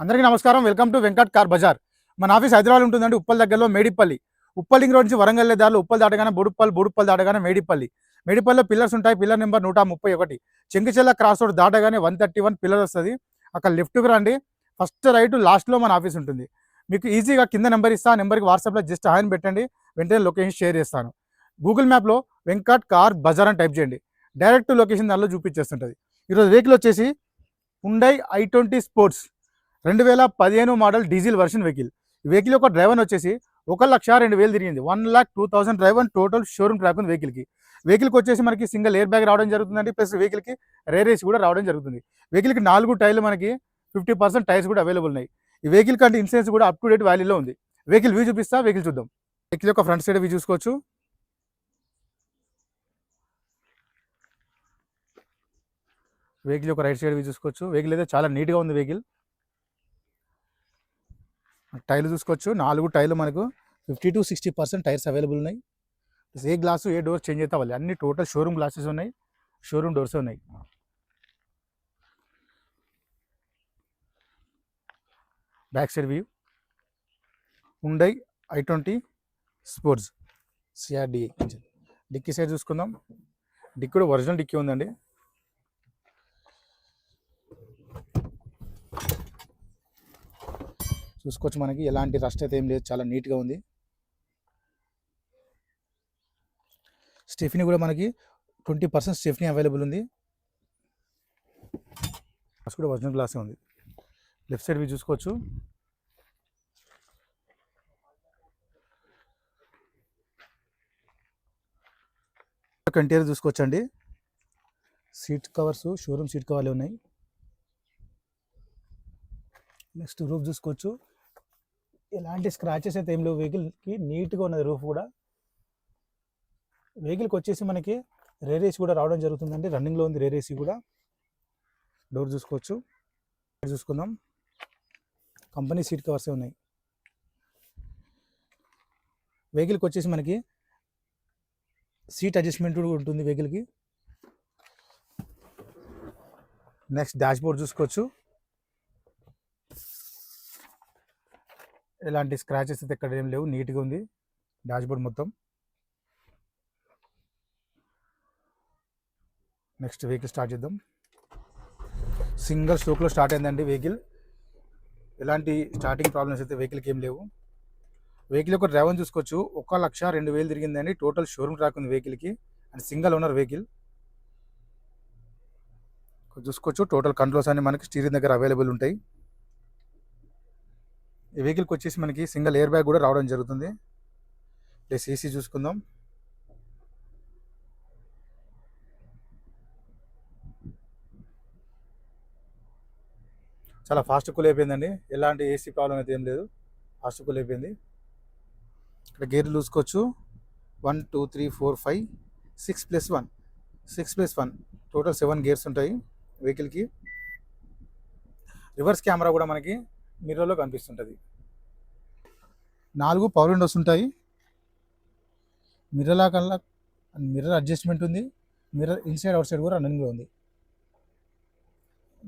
అందరికీ నమస్కారం. Welcome to Venkat car bazaar. మన ఆఫీస్ హైదరాబాద్ ఉంటుందండి, ఉప్పల్ దగ్గరలో మేడిపల్లి. ఉప్పల్ రింగ్ రోడ్ నుంచి వరంగల్ దారిలో ఉప్పల్ దాటగానే బుడుప్పల్ దాటగానే మేడిపల్లిలో పిల్లర్స్ ఉంటాయి. Pillar number 131. Chengicherla cross road దాటగానే 131 పిల్లర్ వస్తుంది. అక్కడ లెఫ్ట్కి రండి, ఫస్ట్ రైట్ లాస్ట్లో మన ఆఫీస్ ఉంటుంది. మీకు ఈజీగా కింద నెంబర్ ఇస్తా, ఆ నెంబర్కి వాట్సాప్లో జస్ట్ హాయ్ అని పెట్టండి, వెంటనే లొకేషన్ షేర్ చేస్తాను. గూగుల్ మ్యాప్లో వెంకట్ కార్ బజార్ అని టైప్ చేయండి, డైరెక్ట్ లొకేషన్ దానిలో చూపించేస్తుంటుంది. ఈరోజు వెహికల్ వచ్చేసి Hyundai i20 sports 2015 model diesel version vehicle. ఈ వెహికల్ యొక్క డ్రైవర్ వచ్చేసి 1,02,000 తిరిగింది. 1,02,000 డ్రైవర్ టోటల్ షోరూమ్ ట్రాక్ ఉంది వెహికల్కి. వెహికల్కి వచ్చేసి మనకి సింగిల్ ఎయిర్ బ్యాగ్ రావడం జరుగుతుందండి, ప్లస్ వెహికల్కి రేర్ ఏసీ కూడా రావడం జరుగుతుంది. వెహికల్కి 4 టైర్లు మనకి 50% టైర్స్ కూడా అవైలబుల్ ఉన్నాయి. ఈ వెహికల్ కంటే ఇన్సూరెన్స్ కూడా అప్ టు డేట్ వాల్యూలో ఉంది. వెహికల్ వ్యూ చూపిస్తా, వెహికల్ చూద్దాం. వెహికల్ యొక్క ఫ్రంట్ సైడ్ వ్యూ చూసుకోవచ్చు. వెహికల్ యొక్క రైట్ సైడ్ వ్యూ చూసుకోవచ్చు. వెహికల్ అయితే చాలా నీట్గా ఉంది. వెహికల్ టైర్లు చూసుకోవచ్చు. 4 టైర్లు మనకు 50 to 60% టైర్స్ అవైలబుల్ ఉన్నాయి. ఏ గ్లాసు ఏ డోర్ చేంజ్ అయితే అవ్వాలి, అన్ని టోటల్ షోరూమ్ గ్లాసెస్ ఉన్నాయి, షోరూమ్ డోర్స్ ఉన్నాయి. Back side view Hyundai i20 sports CRDA engine. Dicky side చూసుకుందాం. డిక్కీ కూడా ఒరిజినల్ డిక్కీ ఉందండి. చూసుకోవచ్చు, మనకి ఎలాంటి రస్ట్ అయితే ఏం లేదు, చాలా నీట్గా ఉంది. స్టెఫినీ కూడా మనకి 20% స్టెఫినీ అవైలబుల్ ఉంది. గ్లాస్ కూడా ఒరిజినల్ గ్లాసే ఉంది. లెఫ్ట్ సైడ్ వ్యూ చూసుకోవచ్చు. ఇంటీరియర్ చూసుకోవచ్చు అండి. సీట్ కవర్స్ షోరూమ్ సీట్ కవర్లే ఉన్నాయి. నెక్స్ట్ రూఫ్ చూసుకోవచ్చు. ఎలాంటి స్క్రాచెస్ అయితే ఏం లేవు, వెహికల్కి నీట్గా ఉన్నది రూఫ్ కూడా. వెహికల్కి వచ్చేసి మనకి రేర్ ఏసీ కూడా రావడం జరుగుతుందండి, రన్నింగ్లో ఉంది రేర్ ఏసీ కూడా. డోర్ చూసుకోవచ్చు. చూసుకుందాం. కంపెనీ సీట్ కవర్సే ఉన్నాయి. వెహికల్కి వచ్చేసి మనకి సీట్ అడ్జస్ట్మెంట్ కూడా ఉంటుంది వెహికల్కి. నెక్స్ట్ డాష్ బోర్డ్ చూసుకోవచ్చు. ఎలాంటి స్క్రాచెస్ అయితే ఎక్కడ ఏం లేవు, నీట్గా ఉంది డాష్ బోర్డ్ మొత్తం. నెక్స్ట్ వెహికల్ స్టార్ట్ చేద్దాం. సింగిల్ స్ట్రోక్లో స్టార్ట్ అయిందండి వెహికల్. ఎలాంటి స్టార్టింగ్ ప్రాబ్లమ్స్ అయితే వెహికల్కి ఏం లేవు. వెహికల్ యొక్క డ్రైవర్ చూసుకోవచ్చు. 1,02,000 తిరిగిందండి, టోటల్ షోరూమ్ ట్రాక్ ఉంది వెహికల్కి, అండ్ సింగిల్ ఓనర్ వెహికల్. చూసుకోవచ్చు, టోటల్ కంట్రోల్స్ అన్ని మనకి స్టీరింగ్ దగ్గర అవైలబుల్ ఉంటాయి. ఈ వెహికల్కి వచ్చేసి మనకి సింగిల్ ఎయిర్ బ్యాగ్ కూడా రావడం జరుగుతుంది. ప్లస్ ఏసీ చూసుకుందాం. చాలా ఫాస్ట్ కూల్ అయిపోయిందండి, ఎలాంటి ఏసీ ప్రాబ్లం అయితే ఏం లేదు, ఫాస్ట్ కూల్ అయిపోయింది. ఇక్కడ గేర్లు చూసుకోవచ్చు. 1 2 3 4 5 6+1 టోటల్ 7 గేర్స్ ఉంటాయి వెహికల్కి. రివర్స్ కెమెరా కూడా మనకి మిర్రర్లో కనిపిస్తుంటుంది. 4 పవర్ విండోస్ ఉంటాయి. మిర్రర్ అడ్జస్ట్మెంట్ ఉంది. మిర్రర్ ఇన్సైడ్ అవుట్ సైడ్ కూడా రన్నింగ్లో ఉంది.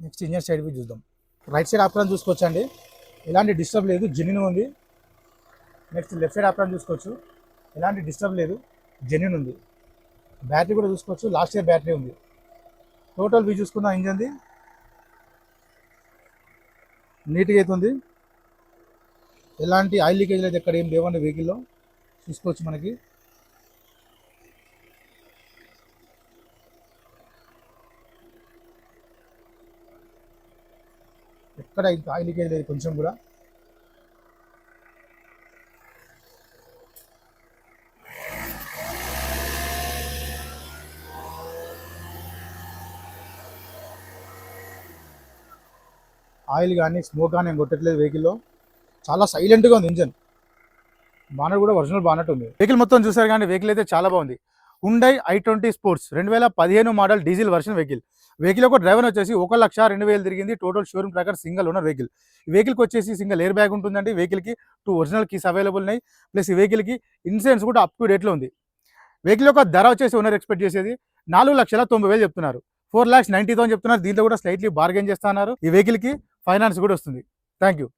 నెక్స్ట్ ఇంజన్ సైడ్ వ్యూ చూద్దాం. రైట్ సైడ్ ఆప్రాన్ చూసుకోవచ్చు అండి, ఎలాంటి డిస్టర్బ్ లేదు, జెన్యూన్ ఉంది. నెక్స్ట్ లెఫ్ట్ సైడ్ ఆప్రాన్ చూసుకోవచ్చు. ఎలాంటి డిస్టర్బ్ లేదు, జెన్యూన్ ఉంది. బ్యాటరీ కూడా చూసుకోవచ్చు, లాస్ట్ ఇయర్ బ్యాటరీ ఉంది. టోటల్ వ్యూ చూసుకున్న ఇంజన్ది నీట్గా అవుతుంది. ఎలాంటి ఆయిల్ లీకేజ్ అయితే ఎక్కడ ఏం లేవండి వెహికల్లో, చూసుకోవచ్చు. మనకి ఎక్కడ ఇంకా ఆయిల్ లీకేజ్ లేదు కొంచెం కూడా. ఆయిల్ కానీ స్మోక్ కానీ ఏం కొట్టట్లేదు వెహికల్లో, చాలా సైలెంట్గా ఉంది ఇంజన్. బానట్ కూడా ఒరిజినల్ బానట్ ఉంది. వెహికల్ మొత్తం చూసారు కానీ వెహికల్ అయితే చాలా బాగుంది. Hyundai i20 sports 2015 model diesel version vehicle. Vehicle యొక్క డ్రైవర్ వచ్చేసి 1,02,000 తిరిగింది, total showroom tracker single owner vehicle. ఈ వెహికల్కి వచ్చేసి సింగిల్ ఎయిర్ బ్యాగ్ ఉంటుందండి. వెహికల్కి 2 ఒరిజినల్ కీస్ అవైలబుల్ ఉన్నాయి, ప్లస్ ఈ వెహికల్కి ఇన్సూరెన్స్ కూడా అప్ టు డేట్లో ఉంది. వెహికల్ యొక్క ధర వచ్చేసి ఓనర్ ఎక్స్పెక్ట్ చేసేది 4,90,000 చెప్తున్నారు. 4,90,000 చెప్తున్నారు. దీంట్లో కూడా స్లైట్లీ బార్గెన్ చేస్తున్నారు. ఈ వెహికల్కి ఫైనాన్స్ కూడా వస్తుంది. Thank you.